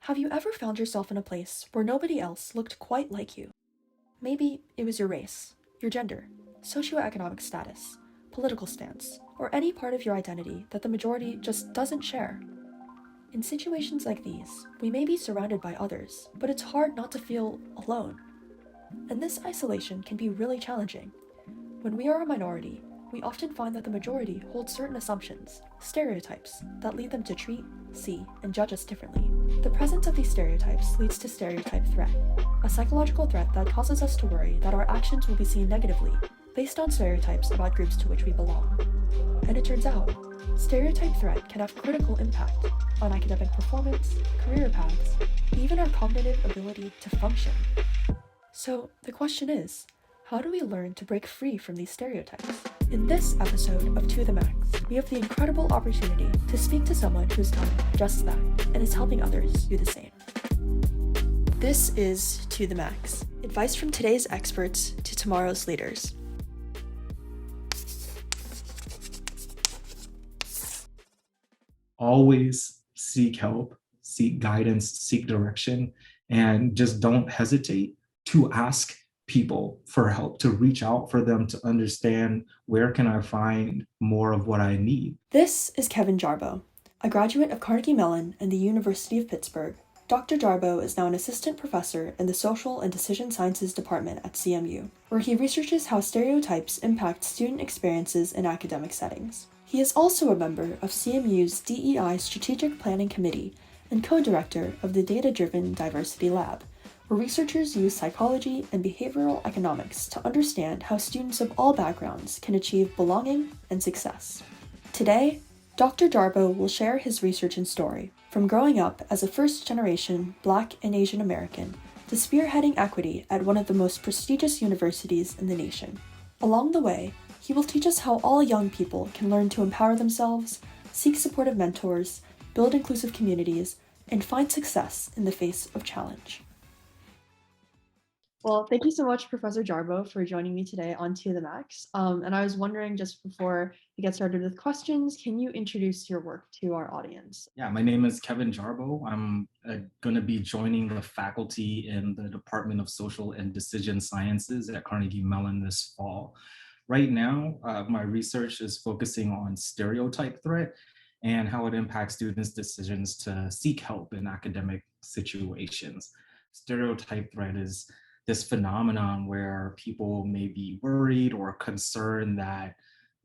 Have you ever found yourself in a place where nobody else looked quite like you? Maybe it was your race, your gender, socioeconomic status, political stance, or any part of your identity that the majority just doesn't share. In situations like these, we may be surrounded by others, but it's hard not to feel alone. And this isolation can be really challenging. When we are a minority, we often find that the majority holds certain assumptions, stereotypes, that lead them to treat, see, and judge us differently. The presence of these stereotypes leads to stereotype threat, a psychological threat that causes us to worry that our actions will be seen negatively, based on stereotypes about groups to which we belong. And it turns out, stereotype threat can have critical impact on academic performance, career paths, even our cognitive ability to function. So the question is, how do we learn to break free from these stereotypes? In this episode of To The Max, we have the incredible opportunity to speak to someone who's done just that and is helping others do the same. This is To The Max, advice from today's experts to tomorrow's leaders. Always seek help, seek guidance, seek direction, and just don't hesitate to ask people for help, to reach out for them to understand where can I find more of what I need. This is Kevin Jarbo, a graduate of Carnegie Mellon and the University of Pittsburgh. Dr. Jarbo is now an assistant professor in the Social and Decision Sciences Department at CMU, where he researches how stereotypes impact student experiences in academic settings. He is also a member of CMU's DEI Strategic Planning Committee and co-director of the Data-Driven Diversity Lab, where researchers use psychology and behavioral economics to understand how students of all backgrounds can achieve belonging and success. Today, Dr. Jarbo will share his research and story, from growing up as a first-generation Black and Asian American to spearheading equity at one of the most prestigious universities in the nation. Along the way, he will teach us how all young people can learn to empower themselves, seek supportive mentors, build inclusive communities, and find success in the face of challenge. Well, thank you so much, Professor Jarbo, for joining me today on To The Max. And I was wondering, just before we get started with questions, can you introduce your work to our audience? Yeah, my name is Kevin Jarbo. I'm going to be joining the faculty in the Department of Social and Decision Sciences at Carnegie Mellon this fall. Right now, my research is focusing on stereotype threat and how it impacts students' decisions to seek help in academic situations. Stereotype threat is this phenomenon where people may be worried or concerned that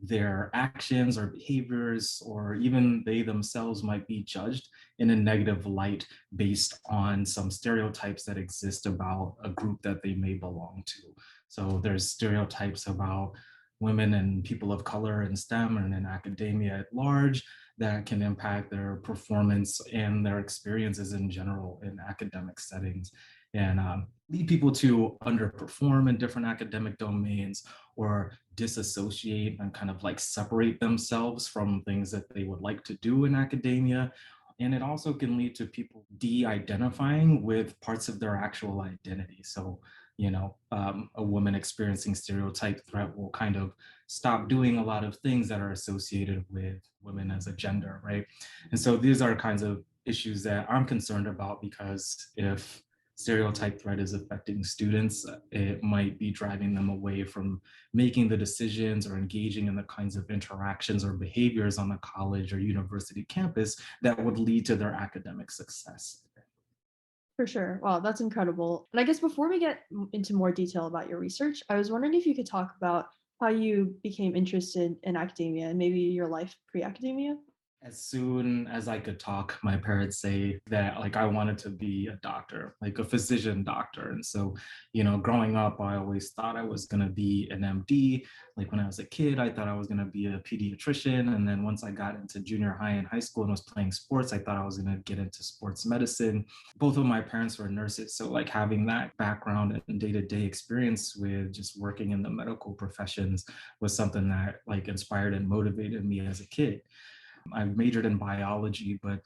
their actions or behaviors, or even they themselves, might be judged in a negative light based on some stereotypes that exist about a group that they may belong to. So there's stereotypes about women and people of color in STEM and in academia at large that can impact their performance and their experiences in general in academic settings, and lead people to underperform in different academic domains or disassociate and kind of like separate themselves from things that they would like to do in academia. And it also can lead to people de-identifying with parts of their actual identity. So, a woman experiencing stereotype threat will kind of stop doing a lot of things that are associated with women as a gender, right? And so these are kinds of issues that I'm concerned about, because if stereotype threat is affecting students, it might be driving them away from making the decisions or engaging in the kinds of interactions or behaviors on the college or university campus that would lead to their academic success. For sure. Wow, that's incredible. And I guess before we get into more detail about your research, I was wondering if you could talk about how you became interested in academia and maybe your life pre-academia. As soon as I could talk, my parents say that like I wanted to be a doctor, like a physician doctor. And so, growing up, I always thought I was going to be an MD. Like when I was a kid, I thought I was going to be a pediatrician. And then once I got into junior high and high school and was playing sports, I thought I was going to get into sports medicine. Both of my parents were nurses. So like having that background and day-to-day experience with just working in the medical professions was something that like inspired and motivated me as a kid. I majored in biology, but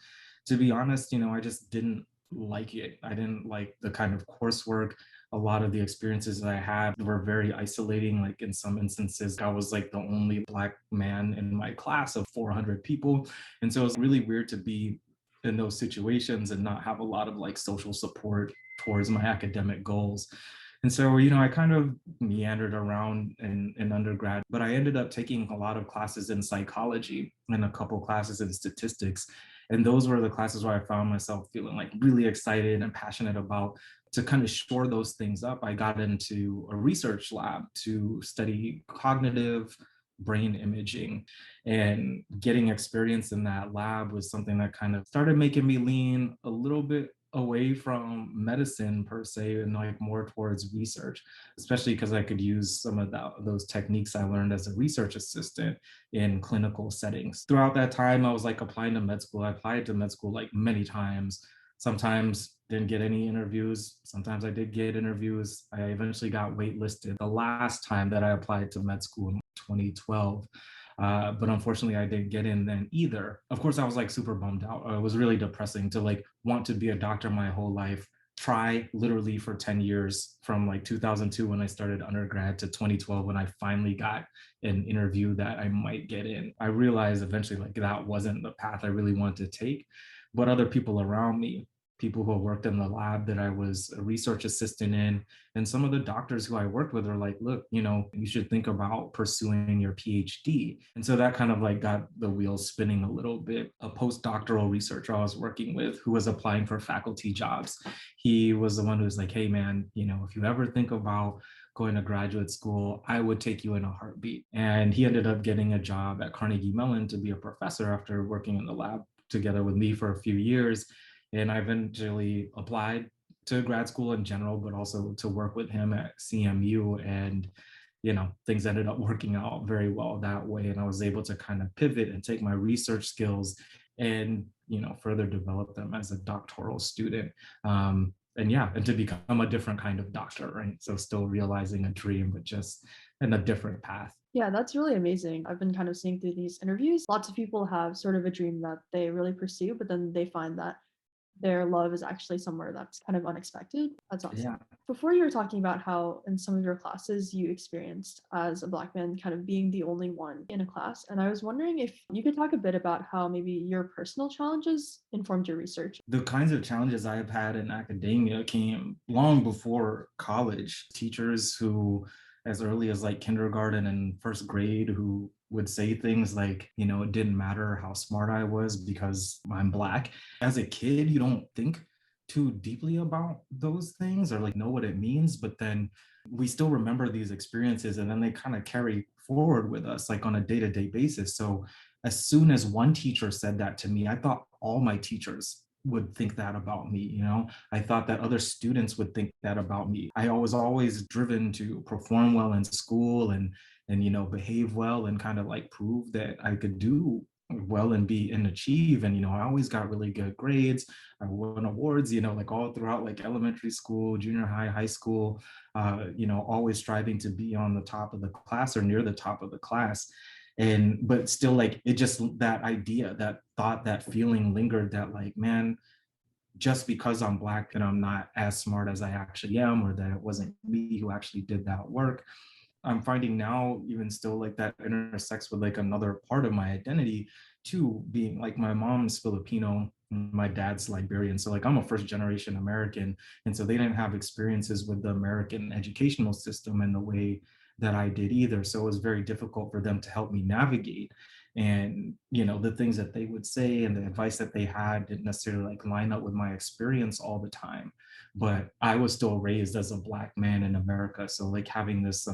to be honest, I just didn't like it. I didn't like the kind of coursework. A lot of the experiences that I had were very isolating. Like in some instances, I was like the only Black man in my class of 400 people. And so it was really weird to be in those situations and not have a lot of like social support towards my academic goals. And so, I kind of meandered around in undergrad, but I ended up taking a lot of classes in psychology and a couple classes in statistics. And those were the classes where I found myself feeling like really excited and passionate about. To kind of shore those things up, I got into a research lab to study cognitive brain imaging, and getting experience in that lab was something that kind of started making me lean a little bit away from medicine per se and like more towards research, especially because I could use some of those techniques I learned as a research assistant in clinical settings. Throughout that time, I was like applying to med school. I applied to med school like many times. Sometimes didn't get any interviews. Sometimes I did get interviews. I eventually got waitlisted the last time that I applied to med school in 2012. But unfortunately, I didn't get in then either. Of course, I was like super bummed out. It was really depressing to like want to be a doctor my whole life, try literally for 10 years from like 2002 when I started undergrad to 2012 when I finally got an interview that I might get in. I realized eventually like that wasn't the path I really wanted to take, but other people around me, people who worked in the lab that I was a research assistant in, and some of the doctors who I worked with are like, look, you should think about pursuing your PhD. And so that kind of like got the wheels spinning a little bit. A postdoctoral researcher I was working with who was applying for faculty jobs, he was the one who was like, hey man, if you ever think about going to graduate school, I would take you in a heartbeat. And he ended up getting a job at Carnegie Mellon to be a professor after working in the lab together with me for a few years. And I eventually applied to grad school in general, but also to work with him at CMU. And, things ended up working out very well that way. And I was able to kind of pivot and take my research skills and, further develop them as a doctoral student. And yeah, and to become a different kind of doctor, right? So still realizing a dream, but just in a different path. Yeah, that's really amazing. I've been kind of seeing through these interviews, lots of people have sort of a dream that they really pursue, but then they find that their love is actually somewhere that's kind of unexpected. That's awesome. Yeah. Before you were talking about how in some of your classes you experienced as a Black man kind of being the only one in a class. And I was wondering if you could talk a bit about how maybe your personal challenges informed your research. The kinds of challenges I've had in academia came long before college. Teachers who, as early as like kindergarten and first grade, who would say things like, it didn't matter how smart I was because I'm Black. As a kid, you don't think too deeply about those things or like know what it means, but then we still remember these experiences and then they kind of carry forward with us like on a day-to-day basis. So as soon as one teacher said that to me, I thought all my teachers would think that about me. I thought that other students would think that about me. I was always driven to perform well in school and behave well and kind of like prove that I could do well and be and achieve. And I always got really good grades. I won awards, like all throughout like elementary school, junior high, high school, always striving to be on the top of the class or near the top of the class. And but still like it just, that idea, that thought, that feeling lingered, that like, man, just because I'm Black and I'm not as smart as I actually am, or that it wasn't me who actually did that work. I'm finding now even still like that intersects with like another part of my identity too, being like my mom's Filipino, my dad's Liberian. So like I'm a first generation American. And so they didn't have experiences with the American educational system in the way that I did either. So it was very difficult for them to help me navigate. And the things that they would say and the advice that they had didn't necessarily like line up with my experience all the time. But I was still raised as a Black man in America. So like having this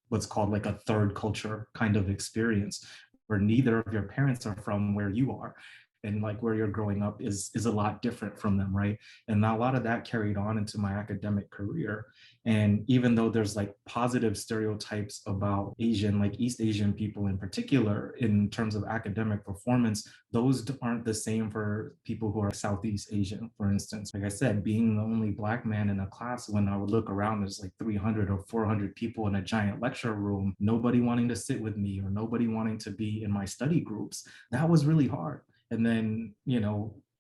what's called like a third culture kind of experience where neither of your parents are from where you are, and like where you're growing up is a lot different from them, right? And a lot of that carried on into my academic career. And even though there's like positive stereotypes about Asian, like East Asian people in particular, in terms of academic performance, those aren't the same for people who are Southeast Asian, for instance. Like I said, being the only Black man in a class, when I would look around, there's like 300 or 400 people in a giant lecture room, nobody wanting to sit with me or nobody wanting to be in my study groups. That was really hard. And then,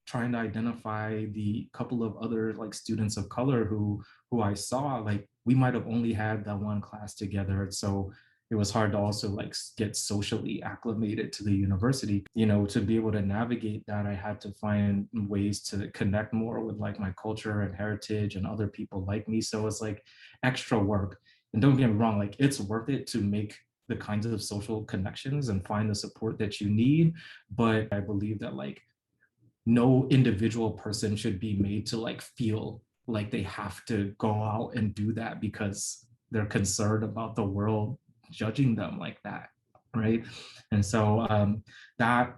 trying to identify the couple of other like students of color who I saw, like we might have only had that one class together. So it was hard to also like get socially acclimated to the university. To be able to navigate that, I had to find ways to connect more with like my culture and heritage and other people like me. So it's like extra work. And don't get me wrong, like it's worth it to make the kinds of social connections and find the support that you need. But I believe that like no individual person should be made to like feel like they have to go out and do that because they're concerned about the world judging them like that, right? And so that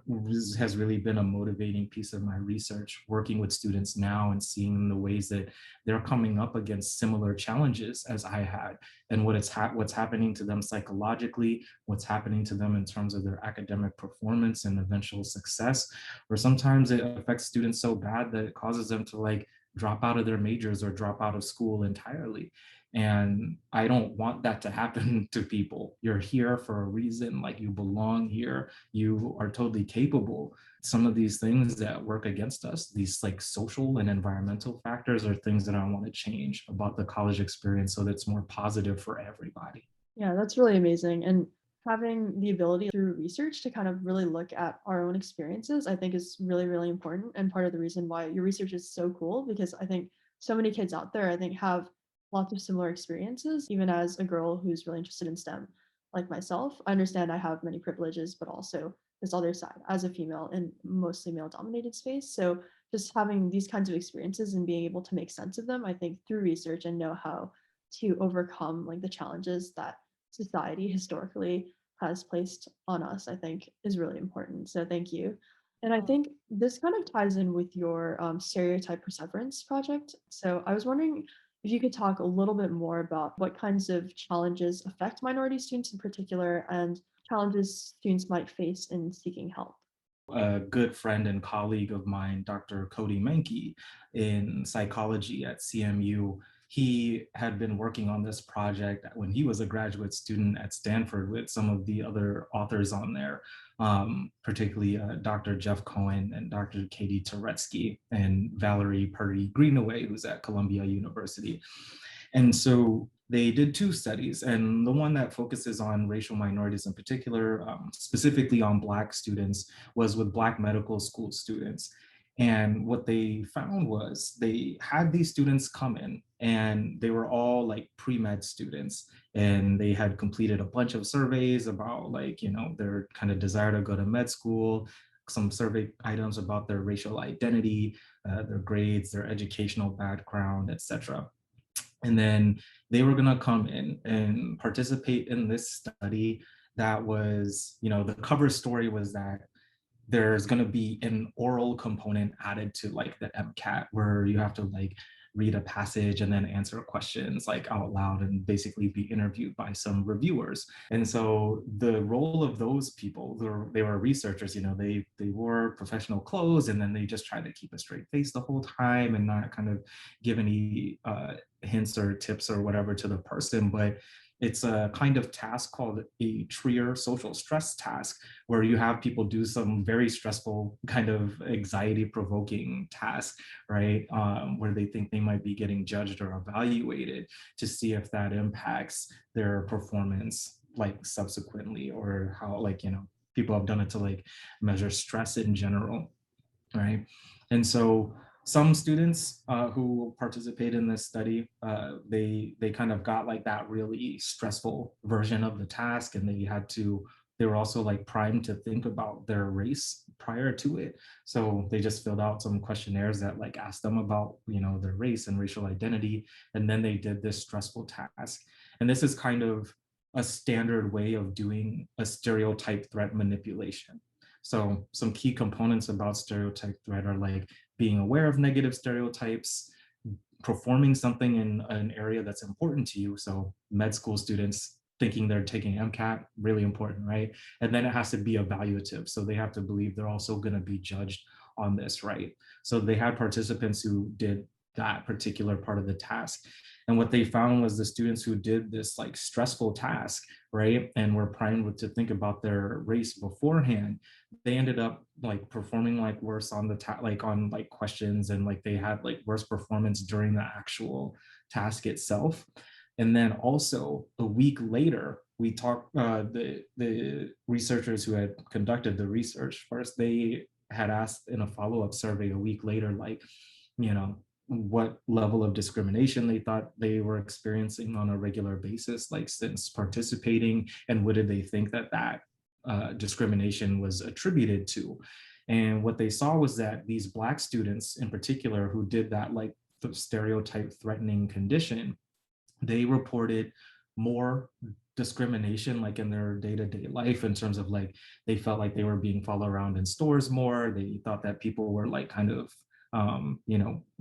has really been a motivating piece of my research, working with students now and seeing the ways that they're coming up against similar challenges as I had, and what's happening to them psychologically, what's happening to them in terms of their academic performance and eventual success, or sometimes it affects students so bad that it causes them to like drop out of their majors or drop out of school entirely. And I don't want that to happen to people. You're here for a reason, like you belong here, you are totally capable. Some of these things that work against us, these like social and environmental factors, are things that I want to change about the college experience so that it's more positive for everybody. Yeah, that's really amazing. And having the ability through research to kind of really look at our own experiences, I think is really, really important. And part of the reason why your research is so cool, because I think so many kids out there, I think, have lots of similar experiences. Even as a girl who's really interested in STEM, like myself, I understand I have many privileges, but also this other side as a female in mostly male dominated space. So just having these kinds of experiences and being able to make sense of them, I think through research and know how to overcome like the challenges that society historically has placed on us, I think is really important. So thank you. And I think this kind of ties in with your stereotype perseverance project. So I was wondering if you could talk a little bit more about what kinds of challenges affect minority students in particular and challenges students might face in seeking help. A good friend and colleague of mine, Dr. Cody Menke, in psychology at CMU, he had been working on this project when he was a graduate student at Stanford with some of the other authors on there, particularly Dr. Jeff Cohen and Dr. Katie Turetsky and Valerie Purdy Greenaway, who's at Columbia University. And so they did two studies, and the one that focuses on racial minorities in particular, specifically on Black students, was with Black medical school students. And what they found was they had these students come in, and they were all like pre-med students, and they had completed a bunch of surveys about like, their kind of desire to go to med school, some survey items about their racial identity, their grades, their educational background, etc. And then they were going to come in and participate in this study that was, the cover story was that there's going to be an oral component added to like the MCAT where you have to like read a passage and then answer questions like out loud and basically be interviewed by some reviewers. And so the role of those people, they were researchers, they wore professional clothes, and then they just tried to keep a straight face the whole time and not kind of give any hints or tips or whatever to the person. But it's a kind of task called a Trier social stress task, where you have people do some very stressful kind of anxiety provoking task, right? Where they think they might be getting judged or evaluated, to see if that impacts their performance like subsequently, or how like, people have done it to like measure stress in general, right? And so some students who participate in this study, they kind of got like that really stressful version of the task, and they were also like primed to think about their race prior to it. So they just filled out some questionnaires that like asked them about, their race and racial identity, and then they did this stressful task. And this is kind of a standard way of doing a stereotype threat manipulation. So some key components about stereotype threat are like being aware of negative stereotypes, performing something in an area that's important to you. So med school students thinking they're taking MCAT, really important, right? And then it has to be evaluative. So they have to believe they're also going to be judged on this, right? So they had participants who did that particular part of the task. And what they found was the students who did this like stressful task, right, and were primed to think about their race beforehand, they ended up like performing like worse on the like on like questions, and like they had like worse performance during the actual task itself. And then also a week later, we talked, the researchers who had conducted the research first, they had asked in a follow-up survey a week later, like, you know, what level of discrimination they thought they were experiencing on a regular basis, like since participating, and what did they think that discrimination was attributed to. And what they saw was that these Black students in particular who did that like the stereotype threatening condition, they reported more discrimination like in their day-to-day life, in terms of like they felt like they were being followed around in stores more. They thought that people were like kind of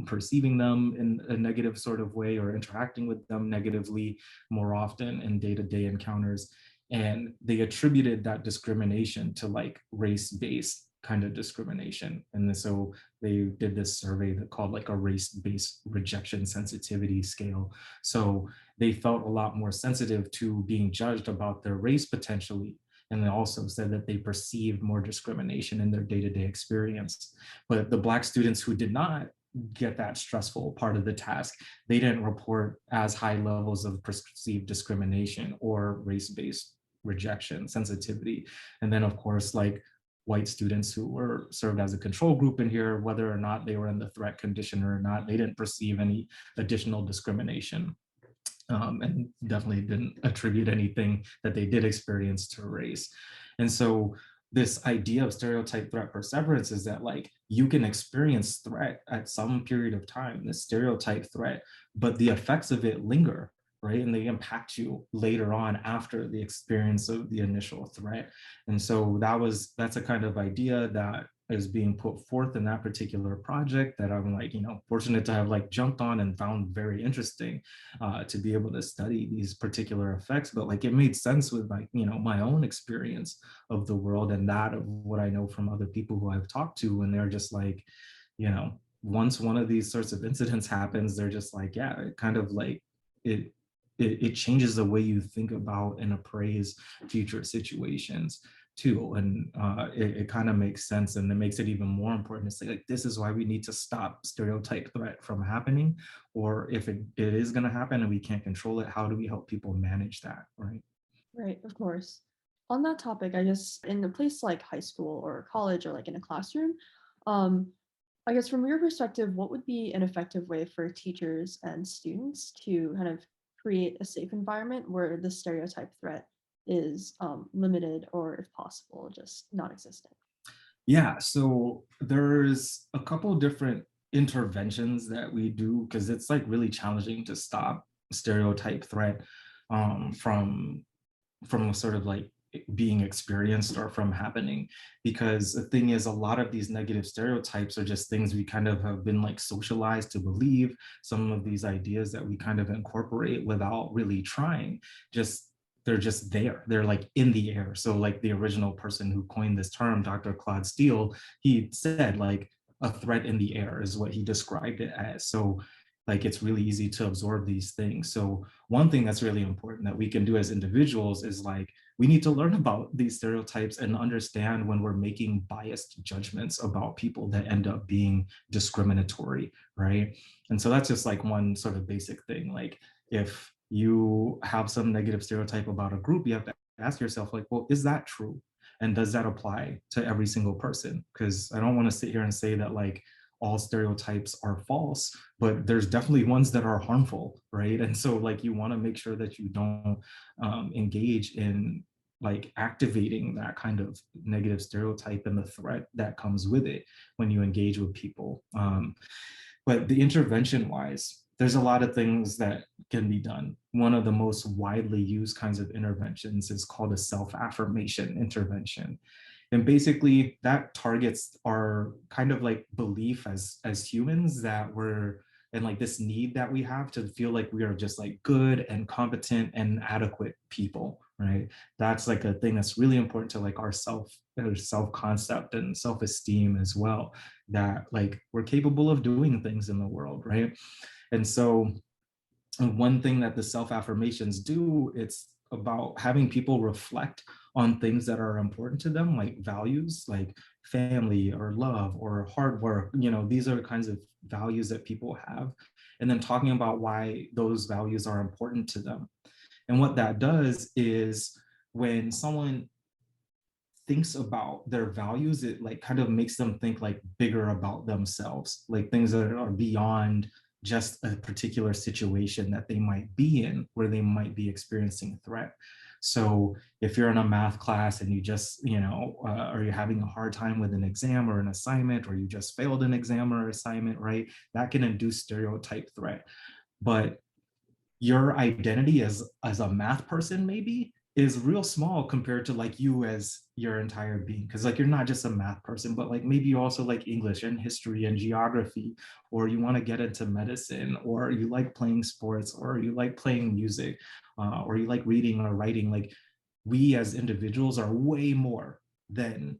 perceiving them in a negative sort of way, or interacting with them negatively more often in day-to-day encounters. And they attributed that discrimination to like race-based kind of discrimination. And so they did this survey that called like a race-based rejection sensitivity scale. So they felt a lot more sensitive to being judged about their race potentially. And they also said that they perceived more discrimination in their day-to-day experience. But the Black students who did not get that stressful part of the task, they didn't report as high levels of perceived discrimination or race-based rejection sensitivity. And then of course, like white students who were served as a control group in here, whether or not they were in the threat condition or not, they didn't perceive any additional discrimination. And definitely didn't attribute anything that they did experience to race. And so this idea of stereotype threat perseverance is that like you can experience threat at some period of time, this stereotype threat, but the effects of it linger, right? And they impact you later on after the experience of the initial threat. And so that's a kind of idea that is being put forth in that particular project that I'm like, fortunate to have like jumped on and found very interesting, to be able to study these particular effects. But like it made sense with like, my own experience of the world and that of what I know from other people who I've talked to, and they're just like, once one of these sorts of incidents happens, they're just like, yeah, it kind of like it changes the way you think about and appraise future situations too. And it kind of makes sense, and it makes it even more important to say like, this is why we need to stop stereotype threat from happening, or if it is going to happen and we can't control it, how do we help people manage that, right? Right, of course. On that topic, I guess in a place like high school or college or like in a classroom, I guess from your perspective, what would be an effective way for teachers and students to kind of create a safe environment where the stereotype threat is limited, or if possible, just non-existent? Yeah, so there's a couple different interventions that we do, because it's like really challenging to stop stereotype threat from sort of like being experienced or from happening. Because the thing is, a lot of these negative stereotypes are just things we kind of have been like socialized to believe. Some of these ideas that we kind of incorporate without really trying, they're just there. They're like in the air. So like the original person who coined this term, Dr. Claude Steele, he said like a threat in the air is what he described it as. So like it's really easy to absorb these things. So one thing that's really important that we can do as individuals is like, we need to learn about these stereotypes and understand when we're making biased judgments about people that end up being discriminatory, right? And so that's just like one sort of basic thing. Like if you have some negative stereotype about a group, you have to ask yourself like, well, is that true? And does that apply to every single person? Because I don't want to sit here and say that like all stereotypes are false, but there's definitely ones that are harmful, right? And so like you want to make sure that you don't engage in like activating that kind of negative stereotype and the threat that comes with it when you engage with people. But the intervention wise, there's a lot of things that can be done. One of the most widely used kinds of interventions is called a self-affirmation intervention. And basically that targets our kind of like belief as humans that we're, and like this need that we have to feel like we are just like good and competent and adequate people, right? That's like a thing that's really important to like our self-concept and self-esteem as well, that like we're capable of doing things in the world, right? And so one thing that the self-affirmations do, it's about having people reflect on things that are important to them, like values, like family or love or hard work. These are kinds of values that people have, and then talking about why those values are important to them. And what that does is when someone thinks about their values, it like kind of makes them think like bigger about themselves, like things that are beyond just a particular situation that they might be in, where they might be experiencing a threat. So if you're in a math class and you just, or you're having a hard time with an exam or an assignment, or you just failed an exam or assignment, right? That can induce stereotype threat. But your identity as a math person maybe is real small compared to like you as your entire being, because like you're not just a math person, but like maybe you also like English and history and geography, or you want to get into medicine, or you like playing sports, or you like playing music, or you like reading or writing. Like we as individuals are way more than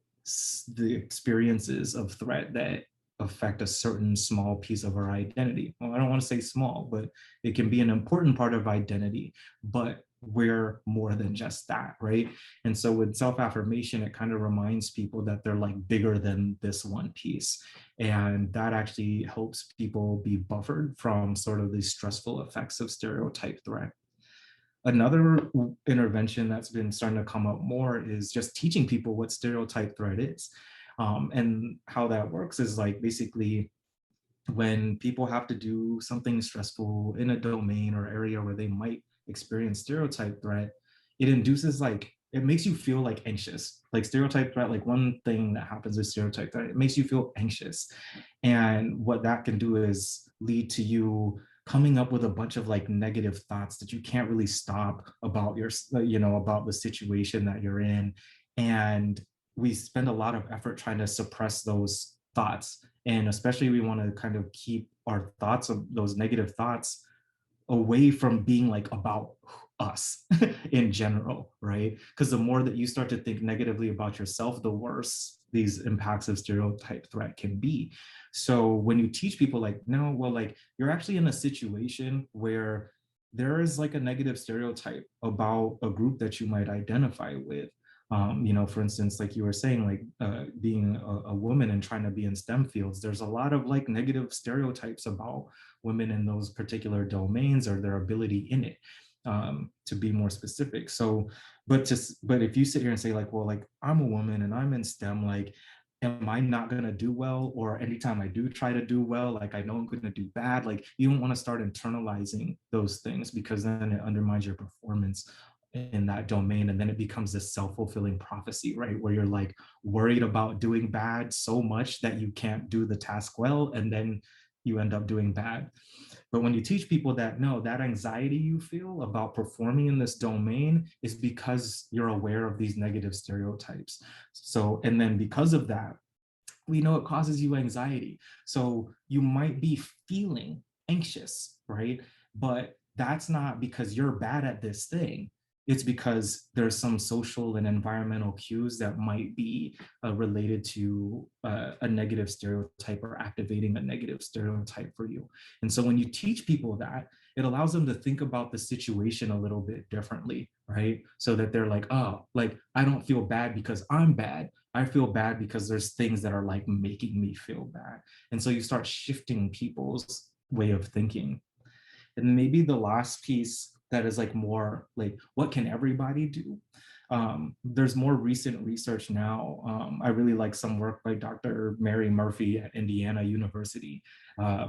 the experiences of threat that affect a certain small piece of our identity. Well, I don't want to say small, but it can be an important part of identity, but we're more than just that, right? And so with self-affirmation, it kind of reminds people that they're like bigger than this one piece. And that actually helps people be buffered from sort of the stressful effects of stereotype threat. Another intervention that's been starting to come up more is just teaching people what stereotype threat is. And how that works is like basically when people have to do something stressful in a domain or area where they might experience stereotype threat, it induces like, it makes you feel like anxious. Like stereotype threat, like one thing that happens with stereotype threat, it makes you feel anxious. And what that can do is lead to you coming up with a bunch of like negative thoughts that you can't really stop about your, about the situation that you're in. And we spend a lot of effort trying to suppress those thoughts. And especially we want to kind of keep our thoughts of those negative thoughts away from being like about us in general, right? Because the more that you start to think negatively about yourself, the worse these impacts of stereotype threat can be. So when you teach people like, no, well, like you're actually in a situation where there is like a negative stereotype about a group that you might identify with. For instance, like you were saying, like being a woman and trying to be in STEM fields, there's a lot of like negative stereotypes about women in those particular domains or their ability in it, to be more specific. So, but if you sit here and say like, well, like I'm a woman and I'm in STEM, like, am I not going to do well? Or anytime I do try to do well, like I know I'm going to do bad. Like you don't want to start internalizing those things, because then it undermines your performance in that domain. And then it becomes this self-fulfilling prophecy, right? Where you're like worried about doing bad so much that you can't do the task well, and then you end up doing bad. But when you teach people that, no, that anxiety you feel about performing in this domain is because you're aware of these negative stereotypes. So, and then because of that, we know it causes you anxiety. So you might be feeling anxious, right? But that's not because you're bad at this thing. It's because there's some social and environmental cues that might be related to a negative stereotype or activating a negative stereotype for you. And so when you teach people that, it allows them to think about the situation a little bit differently, right? So that they're like, oh, like I don't feel bad because I'm bad. I feel bad because there's things that are like making me feel bad. And so you start shifting people's way of thinking. And maybe the last piece that is like more like, what can everybody do? There's more recent research now. I really like some work by Dr. Mary Murphy at Indiana University,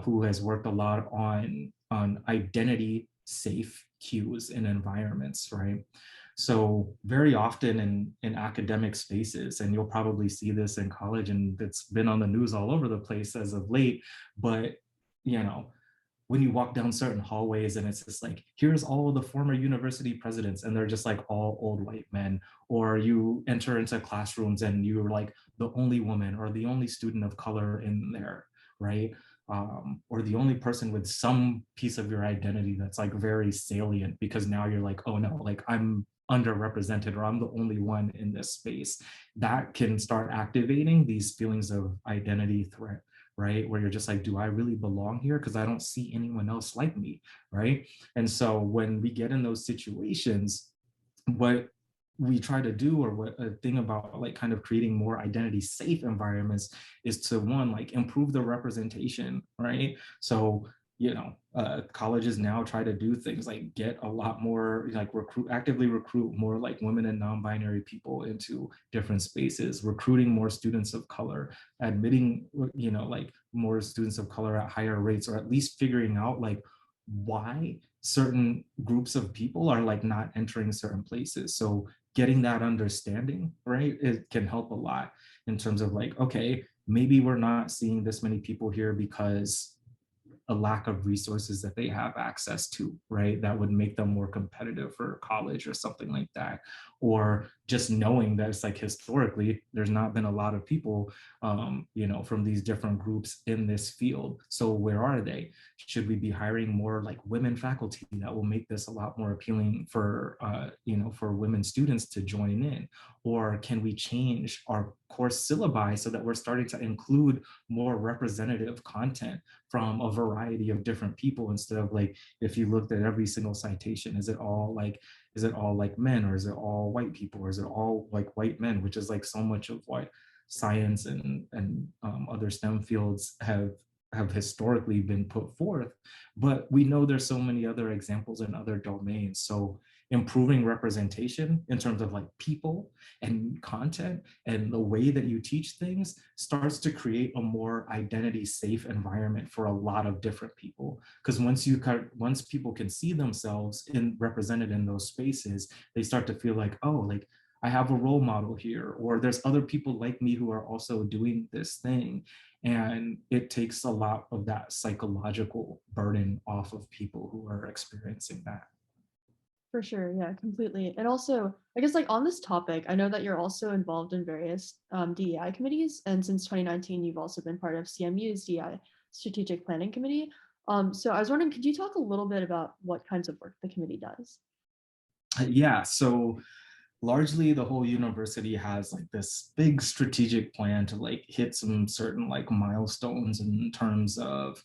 who has worked a lot on identity safe cues in environments, right? So very often in academic spaces, and you'll probably see this in college, and it's been on the news all over the place as of late, but when you walk down certain hallways and it's just like, here's all of the former university presidents, and they're just like all old white men, or you enter into classrooms and you're like the only woman or the only student of color in there, right? Or the only person with some piece of your identity that's like very salient, because now you're like, oh no, like I'm underrepresented, or I'm the only one in this space. That can start activating these feelings of identity threat, right? Where you're just like, do I really belong here? Because I don't see anyone else like me, right? And so when we get in those situations, what we try to do, or what a thing about like kind of creating more identity safe environments, is to one, like improve the representation, right? So colleges now try to do things like get a lot more, like actively recruit more like women and non-binary people into different spaces, recruiting more students of color, admitting, like more students of color at higher rates, or at least figuring out like why certain groups of people are like not entering certain places. So getting that understanding, right, it can help a lot in terms of like, okay, maybe we're not seeing this many people here because a lack of resources that they have access to, right? That would make them more competitive for college or something like that. Or just knowing that it's like historically, there's not been a lot of people, from these different groups in this field. So where are they? Should we be hiring more like women faculty that will make this a lot more appealing for, for women students to join in? Or can we change our course syllabi so that we're starting to include more representative content from a variety of different people, instead of like, if you looked at every single citation, is it all like men, or is it all white people, or is it all like white men, which is like so much of what science and other STEM fields have historically been put forth. But we know there's so many other examples in other domains. So improving representation in terms of like people and content and the way that you teach things starts to create a more identity safe environment for a lot of different people. Because once people can see themselves represented in those spaces, they start to feel like, oh, like I have a role model here, or there's other people like me who are also doing this thing. And it takes a lot of that psychological burden off of people who are experiencing that. For sure, yeah, completely. And also, I guess like on this topic, I know that you're also involved in various DEI committees, and since 2019, you've also been part of CMU's DEI Strategic Planning Committee. So I was wondering, could you talk a little bit about what kinds of work the committee does? Yeah, so largely the whole university has like this big strategic plan to like hit some certain like milestones in terms of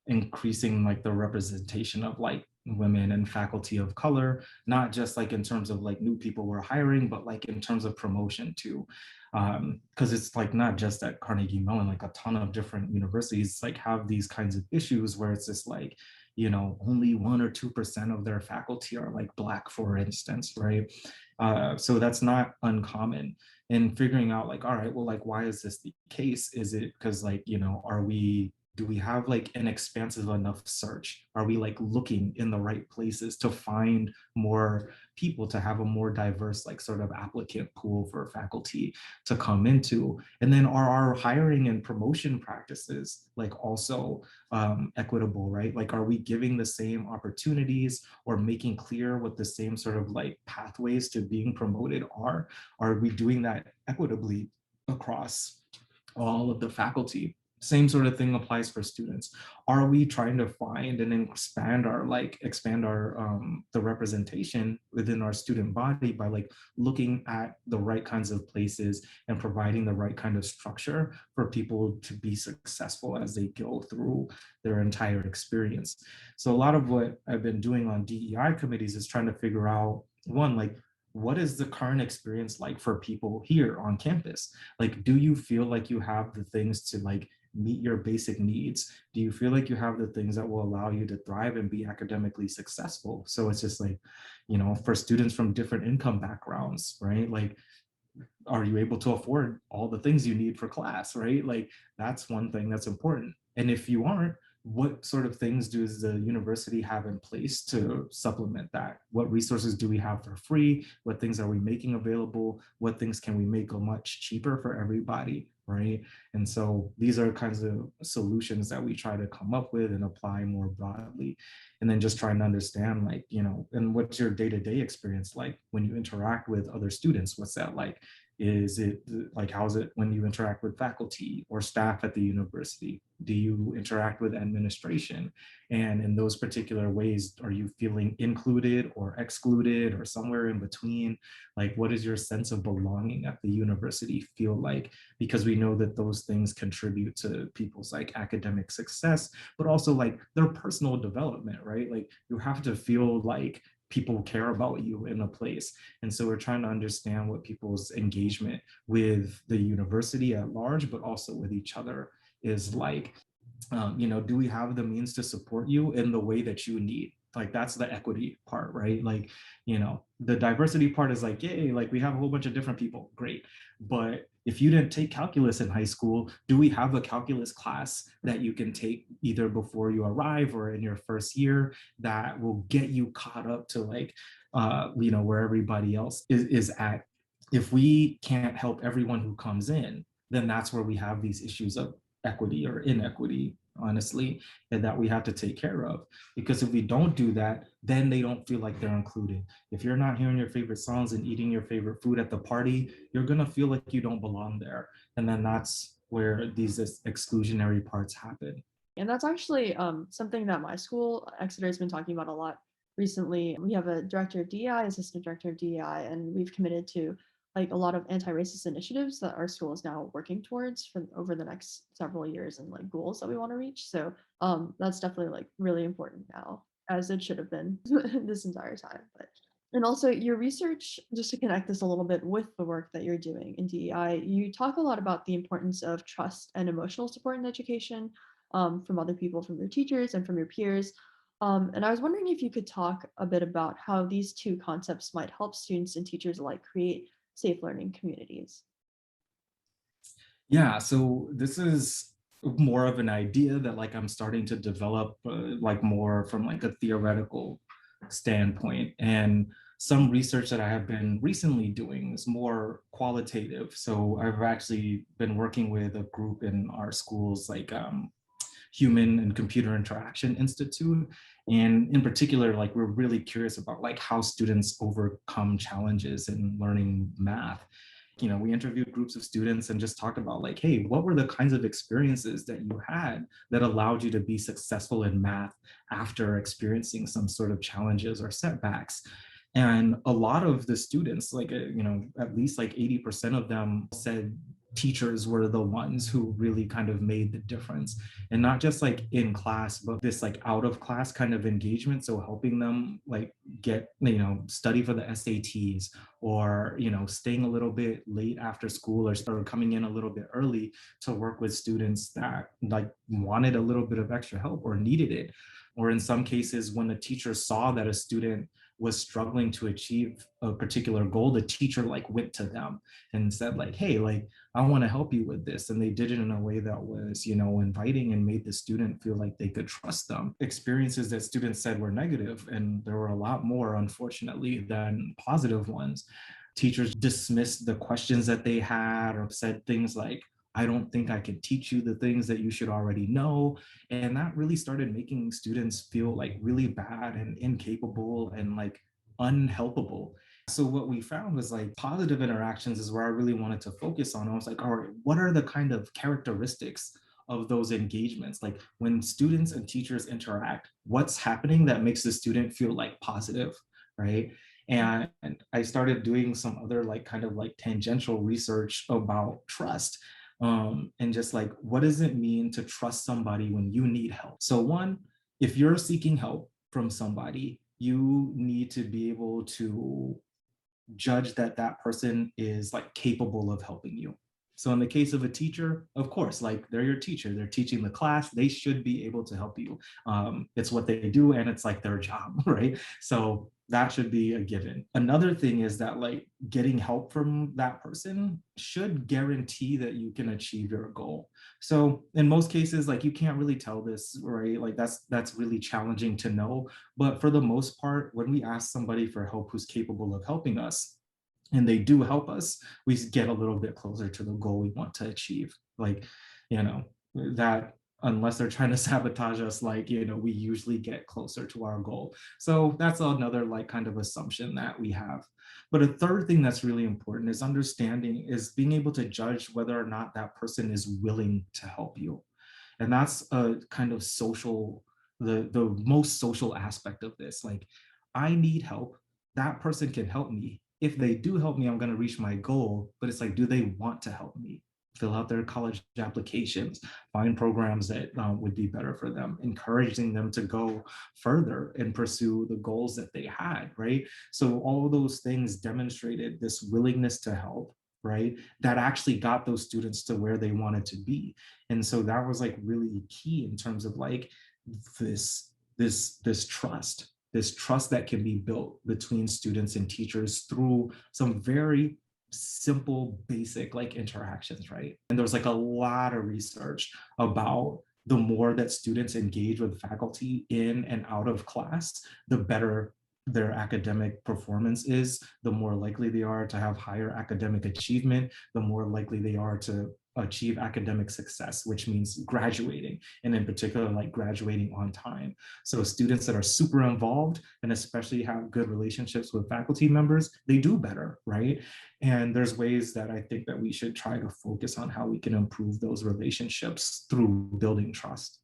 increasing like the representation of like women and faculty of color, not just like in terms of like new people we're hiring, but like in terms of promotion too. Because it's like not just at Carnegie Mellon, like a ton of different universities like have these kinds of issues where it's just like, only 1 or 2% of their faculty are like Black, for instance, right? So that's not uncommon. And figuring out like, all right, well, like, why is this the case? Is it because like, do we have like an expansive enough search? Are we like looking in the right places to find more people, to have a more diverse like sort of applicant pool for faculty to come into? And then are our hiring and promotion practices like also equitable, right? Like, are we giving the same opportunities or making clear what the same sort of like pathways to being promoted are? Are we doing that equitably across all of the faculty? Same sort of thing applies for students. Are we trying to find and expand our the representation within our student body by like looking at the right kinds of places and providing the right kind of structure for people to be successful as they go through their entire experience? So a lot of what I've been doing on DEI committees is trying to figure out, one, like, what is the current experience like for people here on campus? Like, do you feel like you have the things to like meet your basic needs? Do you feel like you have the things that will allow you to thrive and be academically successful? So it's just like, for students from different income backgrounds, right? Like, are you able to afford all the things you need for class, right? Like, that's one thing that's important. And if you aren't, what sort of things does the university have in place to supplement that? What resources do we have for free? What things are we making available? What things can we make much cheaper for everybody, right? And so these are kinds of solutions that we try to come up with and apply more broadly. And then just trying to understand, like, and what's your day-to-day experience like when you interact with other students? What's that like? Is it like, how's it when you interact with faculty or staff at the university? Do you interact with administration? And in those particular ways, are you feeling included or excluded or somewhere in between? Like, what is your sense of belonging at the university feel like? Because we know that those things contribute to people's like academic success, but also like their personal development, right? Like, you have to feel like people care about you in a place. And so we're trying to understand what people's engagement with the university at large, but also with each other is like. Do we have the means to support you in the way that you need? Like that's the equity part, right? Like, the diversity part is like, yay, like we have a whole bunch of different people, great. But if you didn't take calculus in high school, do we have a calculus class that you can take either before you arrive or in your first year that will get you caught up to like, where everybody else is at? If we can't help everyone who comes in, then that's where we have these issues of equity or inequity, honestly, and that we have to take care of. Because if we don't do that, then they don't feel like they're included. If you're not hearing your favorite songs and eating your favorite food at the party, you're gonna feel like you don't belong there. And then that's where these exclusionary parts happen. And that's actually something that my school, Exeter, has been talking about a lot recently. We have a director of DEI, assistant director of DEI, and we've committed to like a lot of anti-racist initiatives that our school is now working towards for over the next several years and like goals that we want to reach. So that's definitely like really important now, as it should have been this entire time. But and also your research, just to connect this a little bit with the work that you're doing in DEI, you talk a lot about the importance of trust and emotional support in education, from other people, from your teachers and from your peers. And I was wondering if you could talk a bit about how these two concepts might help students and teachers alike create safe learning communities. Yeah, so this is more of an idea that like I'm starting to develop like more from like a theoretical standpoint. And some research that I have been recently doing is more qualitative. So I've actually been working with a group in our schools, like Human and Computer Interaction Institute. And in particular, like we're really curious about like how students overcome challenges in learning math. We interviewed groups of students and just talked about like, hey, what were the kinds of experiences that you had that allowed you to be successful in math after experiencing some sort of challenges or setbacks? And a lot of the students, like, at least like 80% of them said teachers were the ones who really kind of made the difference. And not just like in class, but this like out of class kind of engagement. So helping them like get, study for the SATs, or, staying a little bit late after school, or coming in a little bit early to work with students that like wanted a little bit of extra help or needed it. Or in some cases, when the teacher saw that a student was struggling to achieve a particular goal, the teacher like went to them and said like, hey, like, I want to help you with this. And they did it in a way that was, inviting and made the student feel like they could trust them. Experiences that students said were negative, and there were a lot more, unfortunately, than positive ones. Teachers dismissed the questions that they had or said things like, I don't think I can teach you the things that you should already know. And that really started making students feel like really bad and incapable and like unhelpable. So what we found was like positive interactions is where I really wanted to focus on. I was like, all right, what are the kind of characteristics of those engagements? Like when students and teachers interact, what's happening that makes the student feel like positive, right? And I started doing some other like kind of like tangential research about trust. And just like, what does it mean to trust somebody when you need help? So one, if you're seeking help from somebody, you need to be able to judge that that person is like capable of helping you. So in the case of a teacher, of course, like they're your teacher, they're teaching the class, they should be able to help you. It's what they do and it's like their job, right? So that should be a given. Another thing is that like getting help from that person should guarantee that you can achieve your goal. So in most cases, like you can't really tell this, right? Like that's really challenging to know. But for the most part, when we ask somebody for help who's capable of helping us, and they do help us, we get a little bit closer to the goal we want to achieve. Like, that unless they're trying to sabotage us, like, we usually get closer to our goal. So that's another like kind of assumption that we have. But a third thing that's really important is understanding, is being able to judge whether or not that person is willing to help you. And that's a kind of social, the most social aspect of this. Like, I need help, that person can help me. If they do help me, I'm going to reach my goal. But it's like, do they want to help me? Fill out their college applications, find programs that would be better for them, encouraging them to go further and pursue the goals that they had, right? So all of those things demonstrated this willingness to help. right? That actually got those students to where they wanted to be. And so that was like really key in terms of like this trust that can be built between students and teachers through some very simple, basic like interactions, right? And there's like a lot of research about the more that students engage with faculty in and out of class, the better their academic performance is, the more likely they are to have higher academic achievement, the more likely they are to achieve academic success, which means graduating, and in particular, like graduating on time. So students that are super involved and especially have good relationships with faculty members, they do better, right? And there's ways that I think that we should try to focus on how we can improve those relationships through building trust.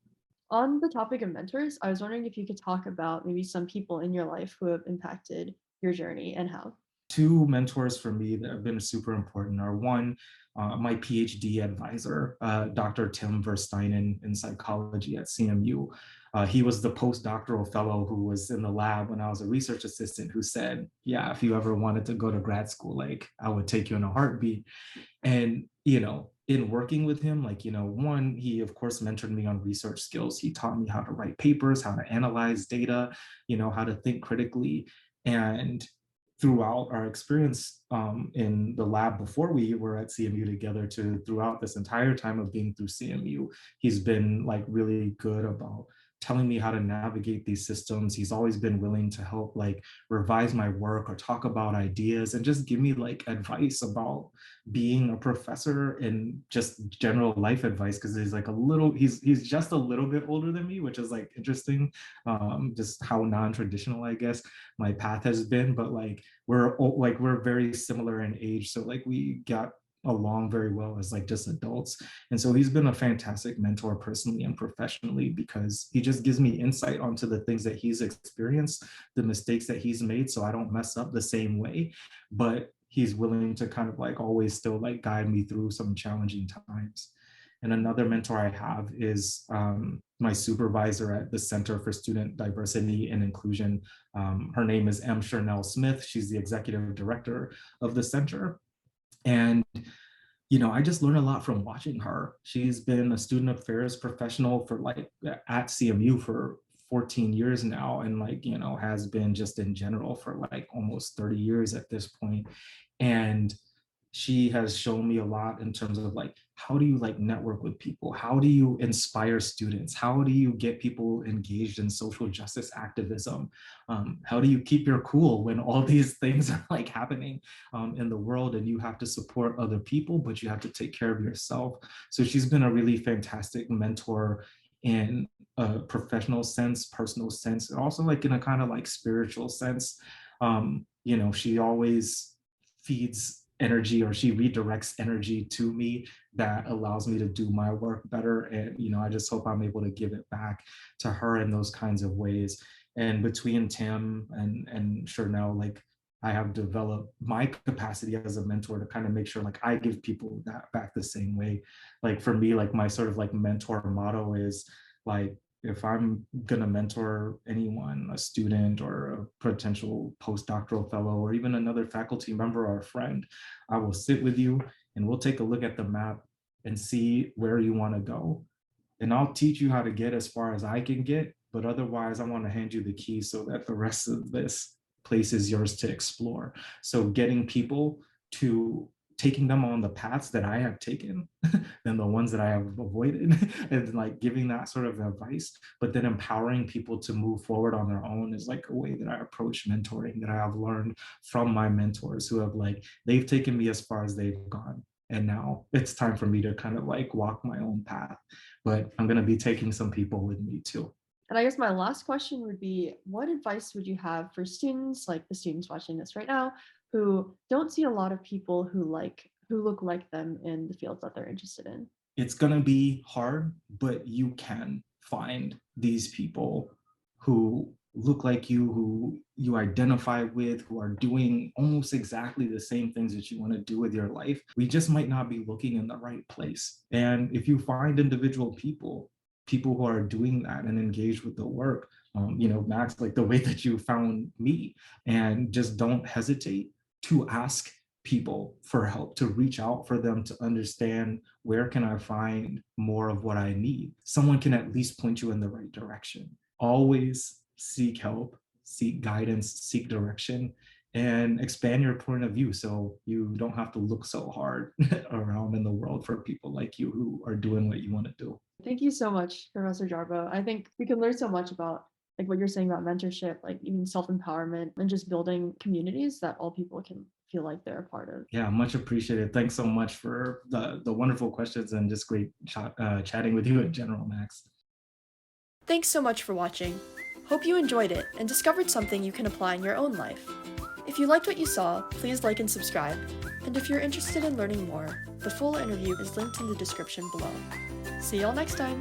On the topic of mentors, I was wondering if you could talk about maybe some people in your life who have impacted your journey and how. Two mentors for me that have been super important are one, my PhD advisor, Dr. Tim Versteinen in psychology at CMU. He was the postdoctoral fellow who was in the lab when I was a research assistant, who said, yeah, if you ever wanted to go to grad school, like I would take you in a heartbeat. And, you know, in working with him, like, you know, one, he of course mentored me on research skills. He taught me how to write papers, how to analyze data, you know, how to think critically. And throughout our experience in the lab before we were at CMU together to throughout this entire time of being through CMU, he's been like really good about telling me how to navigate these systems. He's always been willing to help like revise my work or talk about ideas and just give me like advice about being a professor and just general life advice, because he's like he's just a little bit older than me, which is like interesting, just how non-traditional I guess my path has been. But like we're very similar in age, so like we got along very well as like just adults. And so he's been a fantastic mentor personally and professionally, because he just gives me insight onto the things that he's experienced, the mistakes that he's made, so I don't mess up the same way. But he's willing to kind of like always still like guide me through some challenging times. And another mentor I have is my supervisor at the Center for Student Diversity and Inclusion. Her name is M. Chernell Smith. She's the executive director of the center. And, you know, I just learned a lot from watching her. She's been a student affairs professional for like at CMU for 14 years now, and like, you know, has been just in general for like almost 30 years at this point. And she has shown me a lot in terms of like, how do you like network with people? How do you inspire students? How do you get people engaged in social justice activism? How do you keep your cool when all these things are like happening in the world, and you have to support other people, but you have to take care of yourself? So she's been a really fantastic mentor in a professional sense, personal sense, and also like in a kind of like spiritual sense. You know, she always feeds energy, or she redirects energy to me that allows me to do my work better. And, you know, I just hope I'm able to give it back to her in those kinds of ways. And between Tim and Chernell, like I have developed my capacity as a mentor to kind of make sure like I give people that back the same way. Like for me, like my sort of like mentor motto is like, if I'm going to mentor anyone, a student or a potential postdoctoral fellow, or even another faculty member or a friend, I will sit with you and we'll take a look at the map and see where you want to go. And I'll teach you how to get as far as I can get, but otherwise I want to hand you the keys so that the rest of this place is yours to explore. So getting people to taking them on the paths that I have taken than the ones that I have avoided, and like giving that sort of advice, but then empowering people to move forward on their own is like a way that I approach mentoring, that I have learned from my mentors who have like, they've taken me as far as they've gone. And now it's time for me to kind of like walk my own path, but I'm going to be taking some people with me too. And I guess my last question would be, what advice would you have for students, like the students watching this right now, who don't see a lot of people who look like them in the fields that they're interested in? It's going to be hard, but you can find these people who look like you, who you identify with, who are doing almost exactly the same things that you want to do with your life. We just might not be looking in the right place. And if you find individual people who are doing that and engaged with the work, you know, Max, like the way that you found me, and just don't hesitate to ask people for help, to reach out for them, to understand where can I find more of what I need. Someone can at least point you in the right direction. Always seek help, seek guidance, seek direction, and expand your point of view so you don't have to look so hard around in the world for people like you who are doing what you want to do. Thank you so much, Professor Jarbo. I think we can learn so much about like what you're saying about mentorship, like even self-empowerment and just building communities that all people can feel like they're a part of. Yeah, much appreciated. Thanks so much for the wonderful questions and just great chatting with you in general, Max. Thanks so much for watching. Hope you enjoyed it and discovered something you can apply in your own life. If you liked what you saw, please like and subscribe. And if you're interested in learning more, the full interview is linked in the description below. See y'all next time!